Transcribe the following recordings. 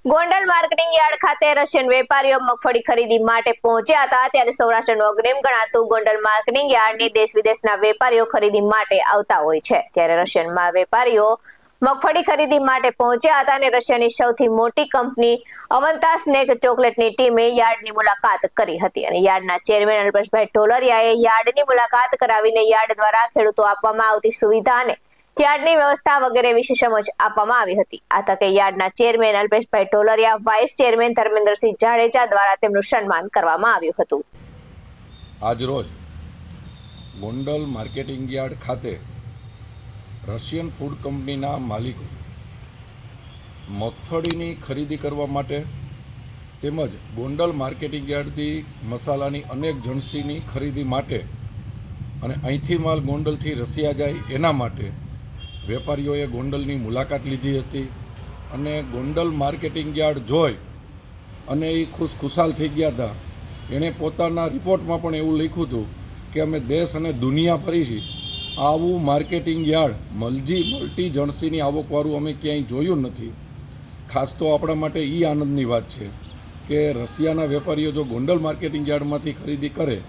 Gondal marketing yard ખાતે Russian વેપારીઓ મગફળી ખરીદી માટે પહોંચ્યા હતા ત્યારે સૌરાષ્ટ્રનું અગ્રણી ગણાતું ગોંડલ માર્કેટિંગ યાર્ડની દેશ વિદેશના વેપારીઓ ખરીદી માટે આવતા હોય છે ત્યારે રશિયનમાં વેપારીઓ મગફળી ખરીદી માટે પહોંચ્યા હતા અને રશિયાની સૌથી મોટી કંપની અવંતા સ્નેક ચોકલેટની ટીમે યાર્ડની મુલાકાત કરી હતી અને યાર્ડના ચેરમેન અલ્પેશભાઈ ઢોલરિયાએ યાર્ડની મુલાકાત કરાવીને યાર્ડ દ્વારા ખેડૂતો આપવામાં આવતી સુવિધા અને યાર્ડની વ્યવસ્થા વગેરે વિશે સમજ આપવામાં આવી હતી। આ તકે યાર્ડના ચેરમેન અલ્પેશભાઈ ઢોલરિયા, વાઇસ ચેરમેન ધર્મેન્દ્રસિંહ જાડેજા દ્વારા તેમનું સન્માન કરવામાં આવ્યું હતું। આજરોજ ગોંડલ માર્કેટિંગ યાર્ડ ખાતે રશિયન ફૂડ કંપનીના માલિકો મગફળીની ખરીદી કરવા માટે તેમજ ગોંડલ માર્કેટિંગ યાર્ડથી મસાલાની અનેક જણસીની ખરીદી માટે અને અહીંથી માલ ગોંડલથી રશિયા જાય એના માટે વેપારીઓએ ગોંડલની મુલાકાત લીધી હતી અને ગોંડલ માર્કેટિંગ યાર્ડ જોઈ અને એ ખુશખુશાલ થઈ ગયા હતા। એણે પોતાના રિપોર્ટમાં પણ એવું લખ્યું હતું કે અમે દેશ અને દુનિયા ફરી છીએ, આવું માર્કેટિંગ યાર્ડ મલ્ટી જણસીની આવકવાળું અમે ક્યાંય જોયું નથી। ખાસ તો આપણા માટે એ આનંદની વાત છે કે રશિયાના વેપારીઓ જો ગોંડલ માર્કેટિંગ યાર્ડમાંથી ખરીદી કરે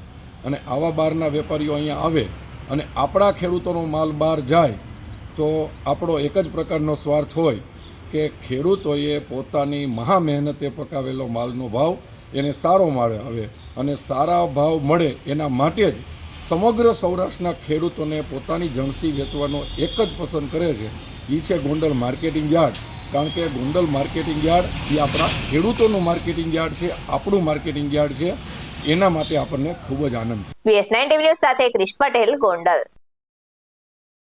અને આવા બહારના વેપારીઓ અહીંયા આવે અને આપણા ખેડૂતોનો માલ બહાર જાય તો આપણો એક જ પ્રકારનો સ્વાર્થ હોય કે ખેડૂતોએ પોતાની મહા મહેનતે પકાવેલો માલનો ભાવ એને સારો મળે આવે અને સારા ભાવ મળે એના માટે જ સમગ્ર સૌરાષ્ટ્રના ખેડૂતોને પોતાની જણસી વેચવાનો એક જ પસંદ કરે છે, એ છે ગોંડલ માર્કેટિંગ યાર્ડ। કારણ કે ગોંડલ માર્કેટિંગ યાર્ડ એ આપણા ખેડૂતોનું માર્કેટિંગ યાર્ડ છે, આપણું માર્કેટિંગ યાર્ડ છે, એના માટે આપણને ખૂબ જ આનંદ। BS9 ટીવી ન્યૂઝ સાથે ક્રિશ પટેલ, ગોંડલ।